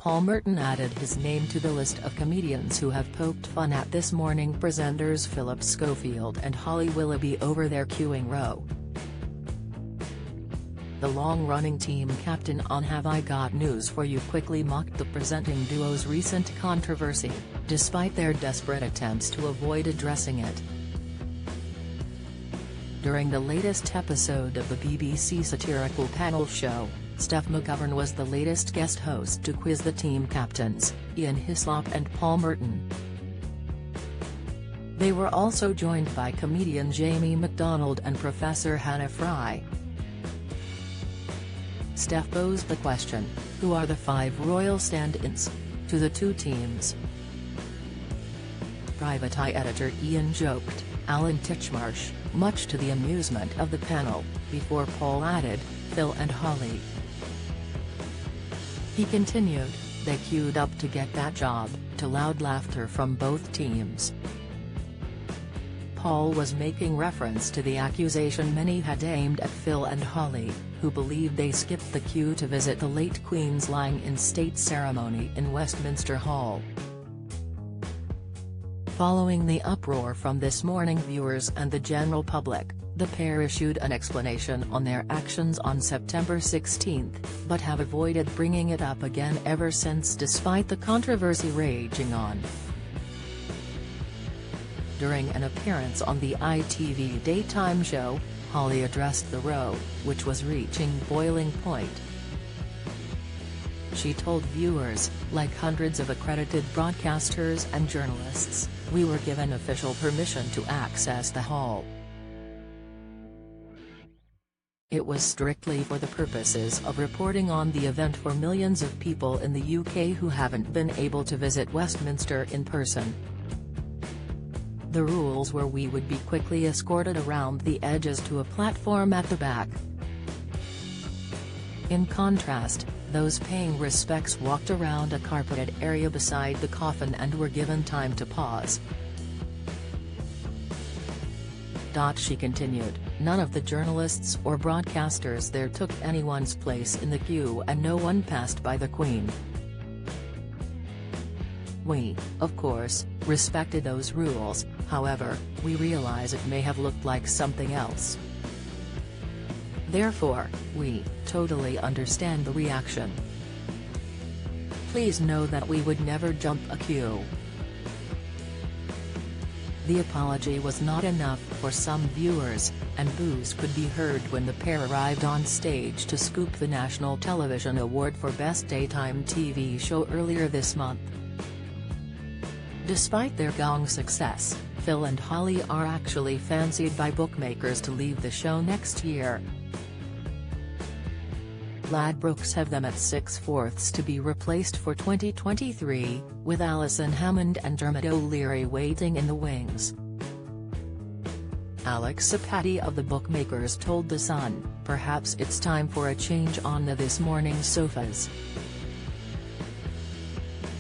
Merton added his name to the list of comedians who have poked fun at This Morning presenters Philip Schofield and Holly Willoughby over their queuing row. The long-running team captain on Have I Got News For You quickly mocked the presenting duo's recent controversy, despite their desperate attempts to avoid addressing it. During the latest episode of the BBC satirical panel show, Steph McGovern was the latest guest host to quiz the team captains, Ian Hislop and Paul Merton. They were also joined by comedian Jamie MacDonald and Professor Hannah Fry. Steph posed the question, who are the 5 royal stand-ins? To the two teams. Private Eye editor Ian joked, Alan Titchmarsh, much to the amusement of the panel, before Paul added, Phil and Holly. He continued, they queued up to get that job, to loud laughter from both teams. Paul was making reference to the accusation many had aimed at Phil and Holly, who believed they skipped the queue to visit the late Queen's lying-in-state ceremony in Westminster Hall. Following the uproar from This Morning viewers and the general public, the pair issued an explanation on their actions on September 16, but have avoided bringing it up again ever since despite the controversy raging on. During an appearance on the ITV daytime show, Holly addressed the row, which was reaching boiling point. She told viewers, like hundreds of accredited broadcasters and journalists, we were given official permission to access the hall. It was strictly for the purposes of reporting on the event for millions of people in the UK who haven't been able to visit Westminster in person. The rules were we would be quickly escorted around the edges to a platform at the back. In contrast, those paying respects walked around a carpeted area beside the coffin and were given time to pause. She continued, none of the journalists or broadcasters there took anyone's place in the queue and no one passed by the Queen. We, of course, respected those rules, however, we realize it may have looked like something else. Therefore, we totally understand the reaction. Please know that we would never jump a queue. The apology was not enough for some viewers, and boos could be heard when the pair arrived on stage to scoop the National Television Award for Best Daytime TV Show earlier this month. Despite their gong success, Phil and Holly are actually fancied by bookmakers to leave the show next year. Ladbrokes have them at 6/4 to be replaced for 2023, with Alison Hammond and Dermot O'Leary waiting in the wings. Alex Sapati of the bookmakers told The Sun, perhaps it's time for a change on the This Morning sofas.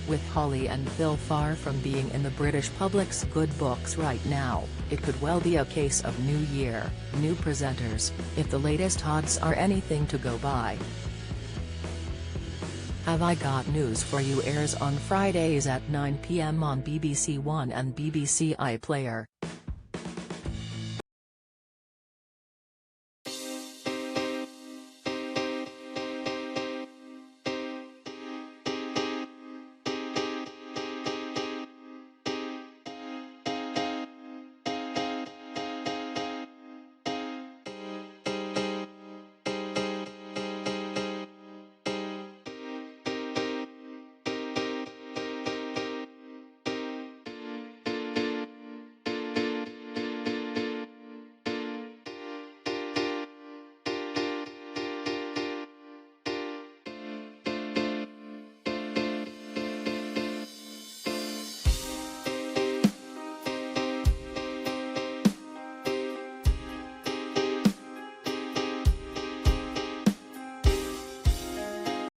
With Holly and Phil far from being in the British public's good books right now, it could well be a case of new year, new presenters, if the latest odds are anything to go by. Have I Got News For You airs on Fridays at 9 p.m. on BBC One and BBC iPlayer.